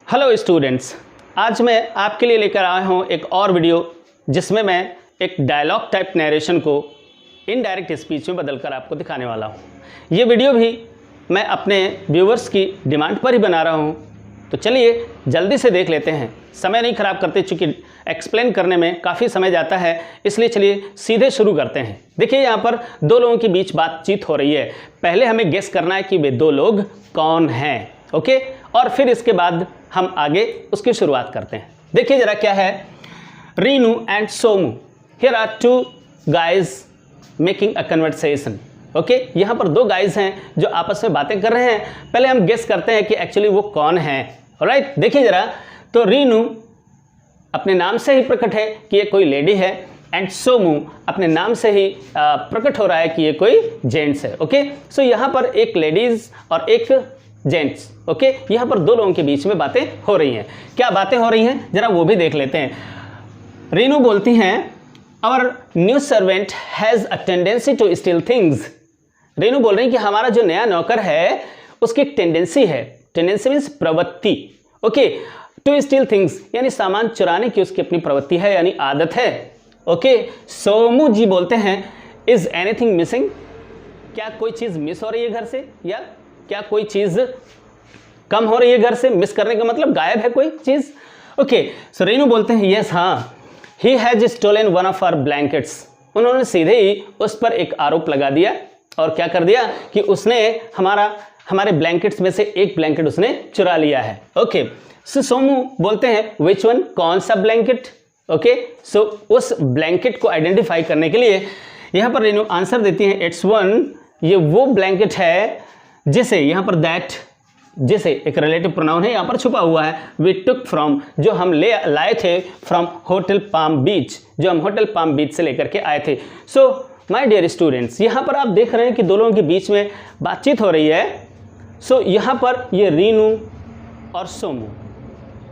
Hello students, आज मैं आपके लिए लेकर आया हूँ एक और वीडियो जिसमें मैं एक डायलॉग टाइप नरेशन को इनडायरेक्ट स्पीच में बदलकर आपको दिखाने वाला हूँ। ये वीडियो भी मैं अपने व्यूवर्स की डिमांड पर ही बना रहा हूँ, तो चलिए जल्दी से देख लेते हैं। समय नहीं ख़राब करते, चूँकि एक्सप्लेन करने में काफ़ी समय जाता है, इसलिए चलिए सीधे शुरू करते हैं। देखिए यहाँ पर दो लोगों के बीच बातचीत हो रही है। पहले हमें गेस करना है कि वे दो लोग कौन हैं, ओके, और फिर इसके बाद हम आगे उसकी शुरुआत करते हैं। देखिए जरा क्या है, Reenu and Somu, here are two guys making a conversation. Okay, यहाँ पर दो गाइज हैं जो आपस में बातें कर रहे हैं। पहले हम गेस करते हैं कि एक्चुअली वो कौन है। ऑलराइट, देखिए जरा, तो रीनू अपने नाम से ही प्रकट है कि ये कोई लेडी है, एंड सोमू अपने नाम से ही प्रकट हो रहा है कि ये कोई जेंट्स है। ओके, सो यहाँ पर एक लेडीज और एक जेंट्स, ओके, यहाँ पर दो लोगों के बीच में बातें हो रही हैं। क्या बातें हो रही हैं जरा वो भी देख लेते हैं। रीनू बोलती हैं, our new servant has a tendency to steal things. Reenu बोल रही हैं कि हमारा जो नया नौकर है उसकी टेंडेंसी है, टेंडेंसी मीन्स प्रवृत्ति, ओके, टू स्टील थिंग्स यानी सामान चुराने की उसकी अपनी प्रवृत्ति है, यानी आदत है। ओके, सोमू जी बोलते हैं, इज एनीथिंग मिसिंग, क्या कोई चीज़ मिस हो रही है घर से, या क्या कोई चीज़ कम हो रही है घर से। मिस करने का मतलब गायब है कोई चीज़। ओके, सो रीनू बोलते हैं, यस हाँ, he has stolen one of our blankets. उन्होंने सीधे ही उस पर एक आरोप लगा दिया और क्या कर दिया कि उसने हमारे ब्लैंकेट्स में से एक ब्लैंकेट उसने चुरा लिया है। ओके, सो सोमू बोलते हैं, विच वन, कौन सा ब्लैंकेट। ओके, सो उस ब्लैंकेट को आइडेंटिफाई करने के लिए यहाँ पर रीनू आंसर देती हैं, इट्स वन, ये वो ब्लैंकेट है जिसे यहाँ पर दैट, जिसे एक रिलेटिव प्रोनाउन है यहाँ पर छुपा हुआ है, वी टुक फ्रॉम, जो हम लाए थे फ्रॉम होटल पाम बीच, जो हम होटल पाम बीच से लेकर के आए थे। सो माय डियर स्टूडेंट्स, यहाँ पर आप देख रहे हैं कि दो लोगों के बीच में बातचीत हो रही है। सो यहाँ पर ये रीनू और सोमू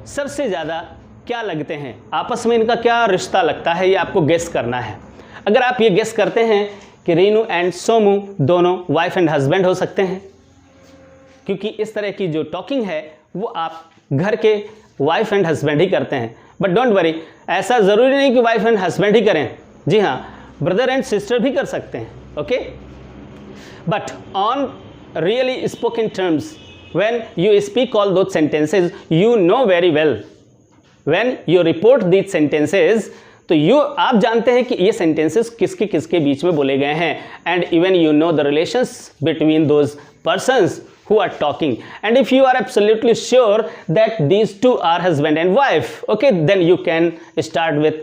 सबसे ज़्यादा क्या लगते हैं, आपस में इनका क्या रिश्ता लगता है, ये आपको गेस करना है। अगर आप ये गेस करते हैं कि रीनू एंड सोमू दोनों वाइफ एंड हस्बैंड हो सकते हैं, क्योंकि इस तरह की जो टॉकिंग है वो आप घर के वाइफ एंड हस्बैंड ही करते हैं। बट डोंट वरी, ऐसा ज़रूरी नहीं कि वाइफ एंड हस्बैंड ही करें, जी हाँ, ब्रदर एंड सिस्टर भी कर सकते हैं। Okay, but on really spoken terms, when you speak all those sentences, you know very well, when you report these sentences, तो आप जानते हैं कि ये सेंटेंसेस किसके किसके बीच में बोले गए हैं, and even you know the relations between those persons who are talking, and if you are absolutely sure that these two are husband and wife, okay, then you can start with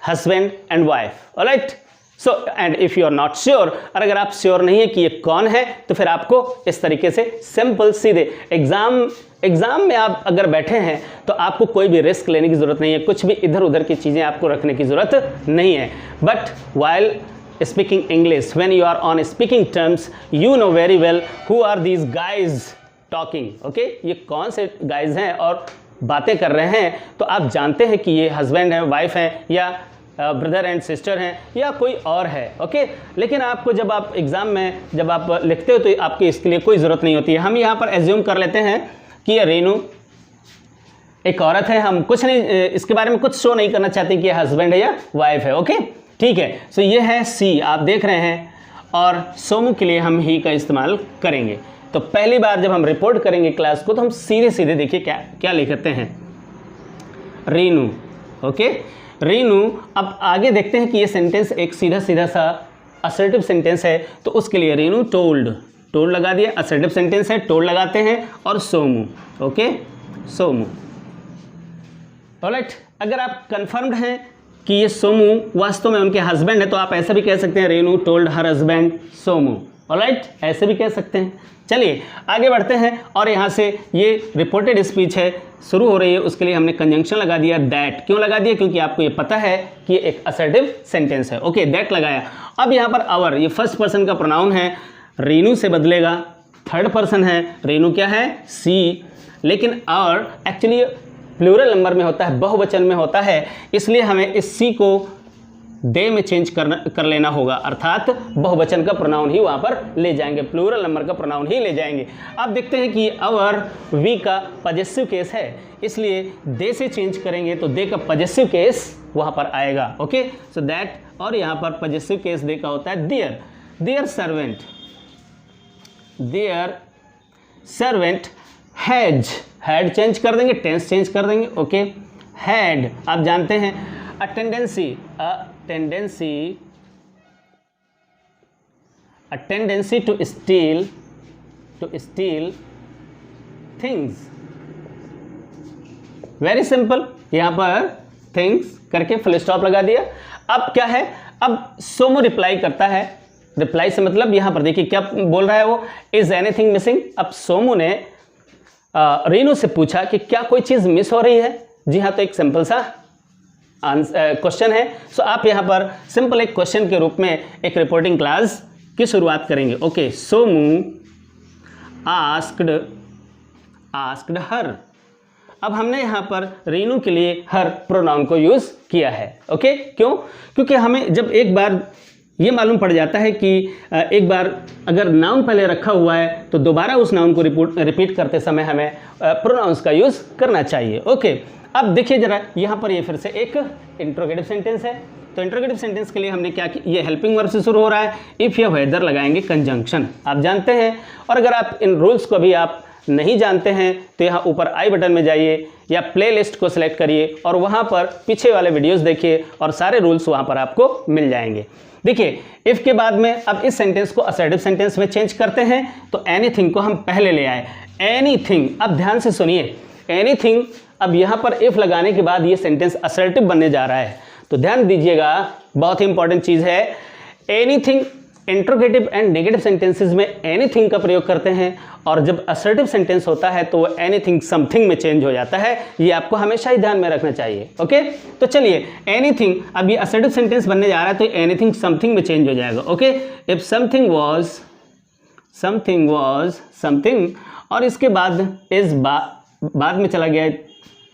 husband and wife, all right. So and if you are not sure, और अगर आप sure नहीं है कि ये कौन है, तो फिर आपको इस तरीके से सिंपल सीधे एग्जाम में आप अगर बैठे हैं तो आपको कोई भी रिस्क लेने की ज़रूरत नहीं है, कुछ भी इधर उधर की चीज़ें आपको रखने की ज़रूरत नहीं है। But while speaking English, when you are on speaking terms, you know very well who are these guys talking, okay, ये कौन से guys हैं और बातें कर रहे हैं, तो आप जानते हैं कि ये हस्बैंड हैं, वाइफ हैं, या ब्रदर एंड सिस्टर हैं, या कोई और है। ओके, लेकिन आपको जब आप एग्ज़ाम में जब आप लिखते हो तो आपको इसके लिए कोई ज़रूरत नहीं होती है। हम यहाँ पर एज्यूम कर लेते हैं कि ये रीनू एक औरत है, हम कुछ नहीं, इसके बारे में कुछ शो नहीं करना चाहते कि ये हस्बैंड है या वाइफ है। ओके, ठीक है, सो ये है सी, आप देख रहे हैं, और सोमू के लिए हम ही का इस्तेमाल करेंगे। तो पहली बार जब हम रिपोर्ट करेंगे क्लास को, तो हम सीधे सीधे देखिए क्या क्या लिखते हैं, रीनू। ओके, रीनू। अब आगे देखते हैं कि ये सेंटेंस एक सीधा सीधा सा असर्टिव सेंटेंस है, तो उसके लिए रीनू टोल्ड, टोल्ड लगा दिया, असर्टिव सेंटेंस है, टोल्ड लगाते हैं, और सोमू, ओके, सोमू। ऑलराइट, अगर आप कंफर्म्ड हैं कि ये सोमू वास्तव में उनके हस्बैंड है, तो आप ऐसा भी कह सकते हैं, Reenu told her husband Somu. Alright, ऐसे भी कह सकते हैं। चलिए आगे बढ़ते हैं, और यहाँ से ये रिपोर्टेड स्पीच है, शुरू हो रही है, उसके लिए हमने कंजंक्शन लगा दिया दैट। क्यों लगा दिया? क्योंकि आपको ये पता है कि ये एक असर्टिव सेंटेंस है। ओके, दैट लगाया। अब यहाँ पर आवर, ये फर्स्ट पर्सन का प्रोनाउन है, रीनू से बदलेगा, थर्ड पर्सन है, रीनू क्या है, सी, लेकिन आवर एक्चुअली प्लूरल नंबर में होता है, बहुवचन में होता है, इसलिए हमें इस सी को दे में चेंज कर लेना होगा, अर्थात बहुवचन का प्रोनाउन ही वहाँ पर ले जाएंगे, प्लूरल नंबर का प्रोनाउन ही ले जाएंगे। अब देखते हैं कि अवर वी का पजेसिव केस है, इसलिए दे से चेंज करेंगे तो दे का पजेसिव केस वहाँ पर आएगा। ओके, सो दैट, और यहाँ पर पजेसिव केस दे का होता है their. Their servant, their servant has, had change कर देंगे, टेंस चेंज कर देंगे। ओके, हैड आप जानते हैं a tendency to steal things. Very simple, यहां पर थिंग्स करके फुल स्टॉप लगा दिया। अब क्या है, अब सोमो रिप्लाई करता है, रिप्लाई से मतलब यहां पर देखिए क्या बोल रहा है वो, इज एनीथिंग मिसिंग। अब सोमो ने रीनू से पूछा कि क्या कोई चीज मिस हो रही है। जी हाँ, तो एक सिंपल सा क्वेश्चन है। सो आप यहाँ पर सिंपल एक क्वेश्चन के रूप में एक रिपोर्टिंग क्लास की शुरुआत करेंगे। Okay, Somu asked her. अब हमने यहाँ पर रीनू के लिए हर प्रोनाउन को यूज किया है। ओके, क्यों? क्योंकि हमें जब एक बार ये मालूम पड़ जाता है कि एक बार अगर नाउन पहले रखा हुआ है तो दोबारा उस नाउन को रिपीट करते समय हमें प्रोनाउंस का यूज करना चाहिए। ओके, अब देखिए जरा, यहाँ पर ये फिर से एक इंट्रोगेटिव सेंटेंस है। तो इंट्रोगेटिव सेंटेंस के लिए हमने क्या किया, ये हेल्पिंग वर्ब से शुरू हो रहा है। इफ़ या वेदर लगाएंगे कंजंक्शन, आप जानते हैं। और अगर आप इन रूल्स को भी आप नहीं जानते हैं तो यहाँ ऊपर आई बटन में जाइए या प्लेलिस्ट को सिलेक्ट करिए और वहाँ पर पीछे वाले वीडियोस देखिए और सारे रूल्स वहाँ पर आपको मिल जाएंगे। देखिए, इफ़ के बाद में अब इस सेंटेंस को असर्टिव सेंटेंस में चेंज करते हैं तो एनीथिंग को हम पहले ले आए। एनीथिंग, अब ध्यान से सुनिए, एनीथिंग, अब यहाँ पर इफ लगाने के बाद ये सेंटेंस असर्टिव बनने जा रहा है। तो ध्यान दीजिएगा, बहुत ही इंपॉर्टेंट चीज़ है। Anything, interrogative and negative sentences में एनीथिंग का प्रयोग करते हैं और जब असर्टिव सेंटेंस होता है तो वो एनीथिंग समथिंग में चेंज हो जाता है। ये आपको हमेशा ही ध्यान में रखना चाहिए। ओके, तो चलिए, एनीथिंग, अब ये असर्टिव सेंटेंस बनने जा रहा है तो एनीथिंग समथिंग में चेंज हो जाएगा। Okay, if something was something और इसके बाद इस बाद में चला गया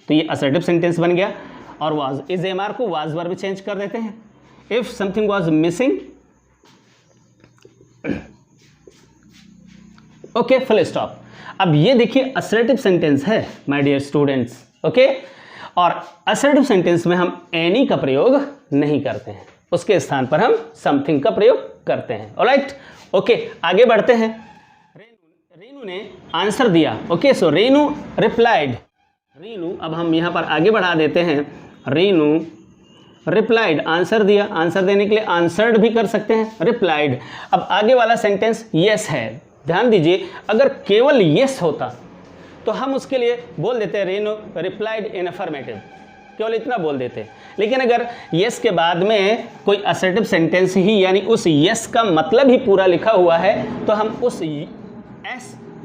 तो ये असर्टिव सेंटेंस बन गया। और वाज, इज एमआर को वाज वर्ब चेंज कर देते हैं। If something was missing, okay, full stop. अब ये देखिए असर्टिव सेंटेंस है माय डियर स्टूडेंट्स। ओके, और असर्टिव सेंटेंस में हम एनी का प्रयोग नहीं करते हैं, उसके स्थान पर हम समथिंग का प्रयोग करते हैं। ऑलराइट, ओके, आगे बढ़ते हैं। रीनू ने आंसर दिया। ओके, सो रीनू रिप्लाइड। रीनू, अब हम यहाँ पर आगे बढ़ा देते हैं। रीनू रिप्लाइड, आंसर दिया। आंसर देने के लिए आंसर्ड भी कर सकते हैं, रिप्लाइड। अब आगे वाला सेंटेंस यस है। ध्यान दीजिए, अगर केवल यस होता तो हम उसके लिए बोल देते हैं रीनू रिप्लाइड इन अफर्मेटिव, केवल इतना बोल देते। लेकिन अगर यस के बाद में कोई असर्टिव सेंटेंस ही यानी उस यस का मतलब ही पूरा लिखा हुआ है तो हम उस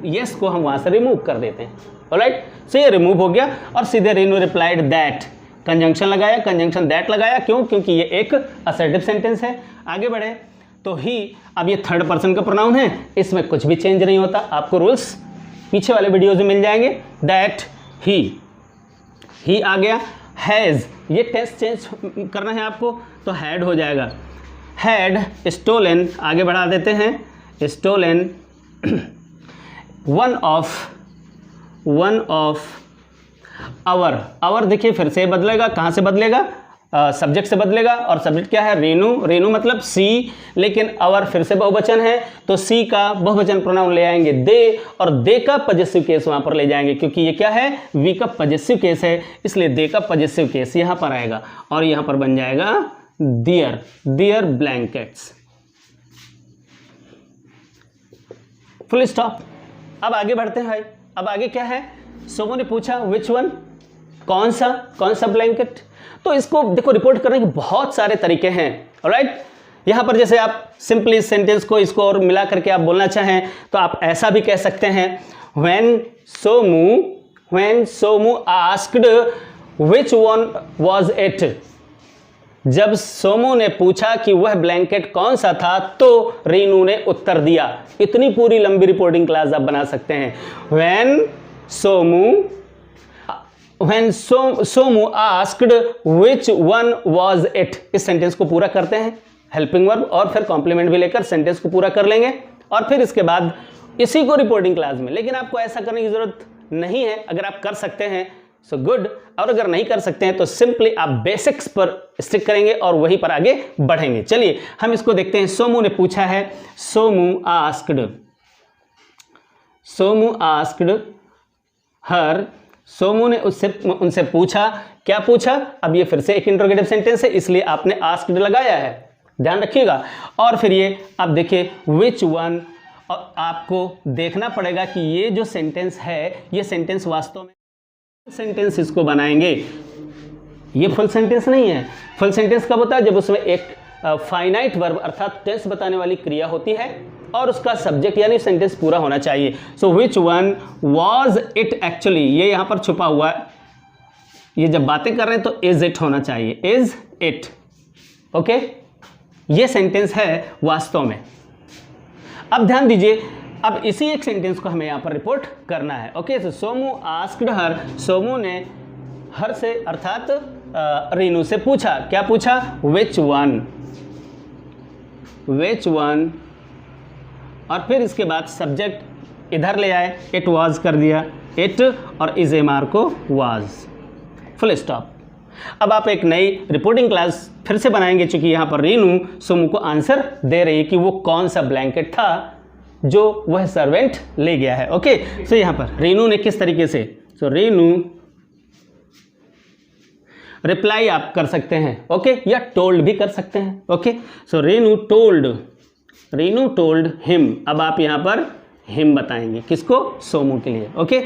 यस को हम वहाँ से रिमूव कर देते हैं। ऑलराइट, सो ये रिमूव हो गया और सीधे रीनू रिप्लाइड दैट, कंजंक्शन लगाया, कंजंक्शन दैट लगाया। क्यों? क्योंकि ये एक असर्टिव सेंटेंस है। आगे बढ़े तो ही, अब ये थर्ड पर्सन का प्रोनाउन है, इसमें कुछ भी चेंज नहीं होता। आपको रूल्स पीछे वाले वीडियोज में मिल जाएंगे। दैट ही आ गया। हैज़, ये टेंस चेंज करना है आपको तो हैड हो जाएगा। हैड स्टोलन, आगे बढ़ा देते हैं, स्टोलन वन ऑफ आवर देखिए फिर से बदलेगा। कहाँ से बदलेगा? सब्जेक्ट से बदलेगा। और सब्जेक्ट क्या है? रीनू मतलब सी, लेकिन आवर फिर से बहुवचन है तो सी का बहुवचन प्रोनाउन ले आएंगे दे, और दे का पजेसिव केस वहाँ पर ले जाएंगे क्योंकि ये क्या है? वी का पजेसिव केस है, इसलिए दे का पजेसिव केस यहाँ पर आएगा और यहाँ पर बन जाएगा दियर ब्लैंकेट्स। Full stop. अब आगे बढ़ते हैं भाई। अब आगे क्या है? सोमो ने पूछा विच वन, कौन सा ब्लैंकेट। तो इसको देखो रिपोर्ट करने के बहुत सारे तरीके हैं। ऑलराइट, यहाँ पर जैसे आप सिंपली इस सेंटेंस को इसको और मिला करके आप बोलना चाहें तो आप ऐसा भी कह सकते हैं when Somu asked which one was it. जब सोमू ने पूछा कि वह ब्लैंकेट कौन सा था तो रीनू ने उत्तर दिया। इतनी पूरी लंबी रिपोर्टिंग क्लास आप बना सकते हैं। When when Somu asked which one was it, इस सेंटेंस को पूरा करते हैं हेल्पिंग वर्ब और फिर कॉम्प्लीमेंट भी लेकर सेंटेंस को पूरा कर लेंगे और फिर इसके बाद इसी को रिपोर्टिंग क्लास में, लेकिन आपको ऐसा करने की जरूरत नहीं है। अगर आप कर सकते हैं सो गुड, और अगर नहीं कर सकते हैं तो सिंपली आप बेसिक्स पर स्टिक करेंगे और वहीं पर आगे बढ़ेंगे। चलिए हम इसको देखते हैं। सोमू ने पूछा है, सोमू आस्क्ड हर, सोमू ने उनसे पूछा, क्या पूछा? अब ये फिर से एक इंट्रोगेटिव सेंटेंस है इसलिए आपने आस्क्ड लगाया है, ध्यान रखिएगा। और फिर ये अब देखिए विच वन, और आपको देखना पड़ेगा कि ये जो सेंटेंस है ये सेंटेंस वास्तव में सेंटेंस इसको बनाएंगे, ये फुल सेंटेंस नहीं है। फुल सेंटेंस कब होता है? जब उसमें एक फाइनाइट वर्ब अर्थात टेंस बताने वाली क्रिया होती है और उसका सब्जेक्ट यानी सेंटेंस पूरा होना चाहिए। So which one was it, actually ये यहां पर छुपा हुआ है, ये जब बातें कर रहे हैं तो इज इट होना चाहिए, इज इट। ओके, ये सेंटेंस है वास्तव में। अब ध्यान दीजिए, अब इसी एक सेंटेंस को हमें यहां पर रिपोर्ट करना है। ओके, तो सोमू आस्क्ड हर, सोमू ने हर से अर्थात रीनू से पूछा, क्या पूछा? विच वन, और फिर इसके बाद सब्जेक्ट इधर ले आए, इट वाज कर दिया, इट और इज एमआर को वाज, फुल स्टॉप। अब आप एक नई रिपोर्टिंग क्लास फिर से बनाएंगे, चूंकि यहां पर रीनू सोमू को आंसर दे रही है कि वो कौन सा ब्लैंकेट था जो वह सर्वेंट ले गया है। ओके, सो यहां पर रीनू ने किस तरीके से, सो रीनू रिप्लाई आप कर सकते हैं, ओके, या टोल्ड भी कर सकते हैं। ओके, सो रीनू टोल्ड हिम, अब आप यहां पर हिम बताएंगे, किसको? सोमू के लिए। ओके,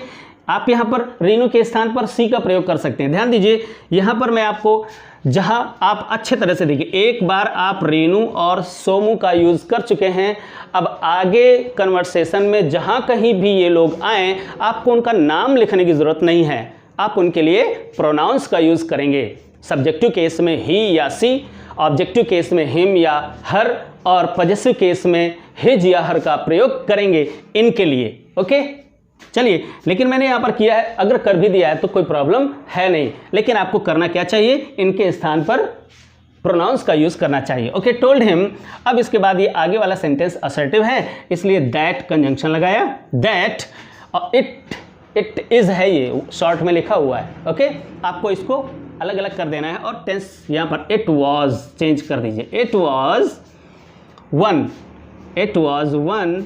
आप यहां पर रीनू के स्थान पर सी का प्रयोग कर सकते हैं। ध्यान दीजिए, यहां पर मैं आपको, जहां आप अच्छे तरह से देखिए, एक बार आप रीनू और सोमू का यूज कर चुके हैं, अब आगे कन्वर्सेशन में जहां कहीं भी ये लोग आए आपको उनका नाम लिखने की जरूरत नहीं है, आप उनके लिए प्रोनाउंस का यूज करेंगे। सब्जेक्टिव केस में ही या सी, ऑब्जेक्टिव केस में हिम या हर, और पॉजेसिव केस में हिज या हर का प्रयोग करेंगे इनके लिए। ओके, चलिए, लेकिन मैंने यहां पर किया है, अगर कर भी दिया है तो कोई प्रॉब्लम है नहीं, लेकिन आपको करना क्या चाहिए? इनके स्थान पर प्रोनाउंस का यूज करना चाहिए। Okay, told him. अब इसके बाद ये आगे वाला सेंटेंस असर्टिव है इसलिए दैट कंजंक्शन लगाया, दैट, और इट इज है, ये शॉर्ट में लिखा हुआ है। ओके, आपको इसको अलग अलग कर देना है और टेंस यहां पर इट वाज चेंज कर दीजिए, इट वाज वन,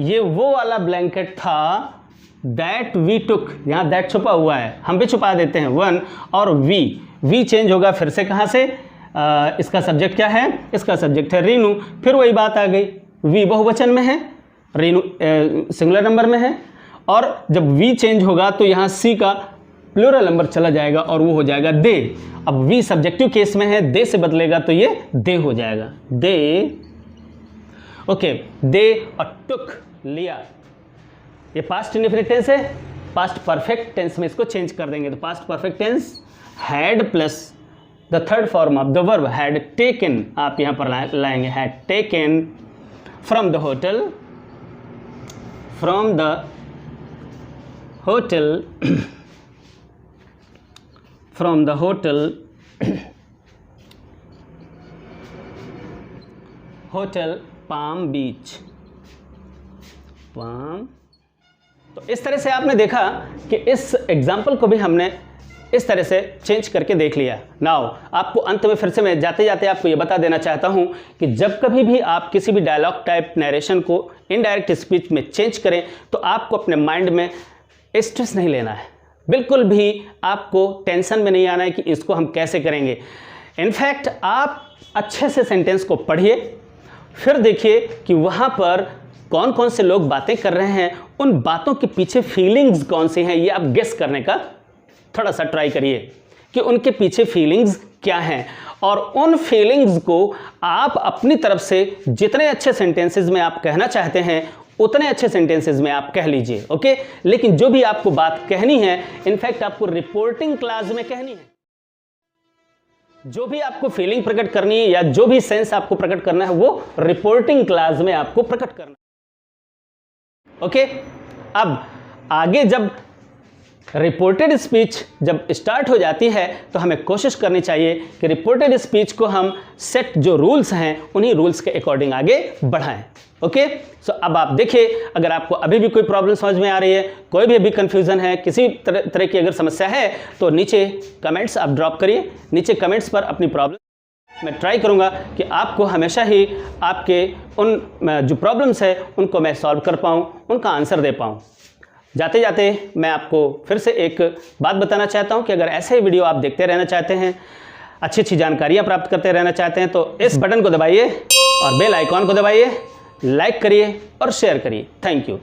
ये वो वाला ब्लैंकेट था दैट वी टुक, यहां दैट छुपा हुआ है, हम भी छुपा देते हैं वन, और वी चेंज होगा फिर से कहां से? इसका सब्जेक्ट क्या है? इसका सब्जेक्ट है रीनू, फिर वही बात आ गई, वी बहुवचन में है, रीनू सिंगुलर नंबर में है, और जब वी चेंज होगा तो यहाँ सी का प्लूरल नंबर चला जाएगा और वो हो जाएगा दे। अब वी सब्जेक्टिव केस में है, दे से बदलेगा तो ये दे हो जाएगा, दे। ओके, दे और टुक लिया, ये पास्ट इंडेफिनिट टेंस है, पास्ट परफेक्ट टेंस में इसको चेंज कर देंगे, तो past perfect tense had plus the third form of the verb had taken, आप यहां पर लाएंगे had taken from the hotel, hotel palm beach, तो इस तरह से आपने देखा कि इस एग्जाम्पल को भी हमने इस तरह से चेंज करके देख लिया। नाउ आपको अंत में फिर से मैं जाते जाते आपको ये बता देना चाहता हूँ कि जब कभी भी आप किसी भी डायलॉग टाइप नरेशन को इनडायरेक्ट स्पीच में चेंज करें तो आपको अपने माइंड में स्ट्रेस नहीं लेना है, बिल्कुल भी आपको टेंशन में नहीं आना है कि इसको हम कैसे करेंगे। इनफैक्ट आप अच्छे से सेंटेंस को पढ़िए, फिर देखिए कि वहाँ पर कौन कौन से लोग बातें कर रहे हैं, उन बातों के पीछे फीलिंग्स कौन सी हैं, ये आप गेस करने का थोड़ा सा ट्राई करिए कि उनके पीछे फीलिंग्स क्या हैं, और उन फीलिंग्स को आप अपनी तरफ से जितने अच्छे सेंटेंसेस में आप कहना चाहते हैं उतने अच्छे सेंटेंसेस में आप कह लीजिए। ओके, लेकिन जो भी आपको बात कहनी है, इनफैक्ट आपको रिपोर्टिंग क्लास में कहनी है, जो भी आपको फीलिंग प्रकट करनी है या जो भी सेंस आपको प्रकट करना है वो रिपोर्टिंग क्लास में आपको प्रकट करना है। ओके, अब आगे जब रिपोर्टेड स्पीच जब स्टार्ट हो जाती है तो हमें कोशिश करनी चाहिए कि रिपोर्टेड स्पीच को हम सेट जो रूल्स हैं उन्हीं रूल्स के अकॉर्डिंग आगे बढ़ाएं। ओके, सो अब आप देखिए, अगर आपको अभी भी कोई प्रॉब्लम समझ में आ रही है, कोई भी अभी कन्फ्यूज़न है, किसी तरह की अगर समस्या है तो नीचे कमेंट्स आप ड्रॉप करिए। नीचे कमेंट्स पर अपनी प्रॉब्लम मैं ट्राई करूंगा कि आपको हमेशा ही आपके उन जो प्रॉब्लम्स है उनको मैं सॉल्व कर पाऊँ, उनका आंसर दे पाऊँ। जाते जाते मैं आपको फिर से एक बात बताना चाहता हूं कि अगर ऐसे वीडियो आप देखते रहना चाहते हैं, अच्छी अच्छी जानकारियां प्राप्त करते रहना चाहते हैं, तो इस बटन को दबाइए और बेल आइकॉन को दबाइए, लाइक करिए और शेयर करिए। Thank you.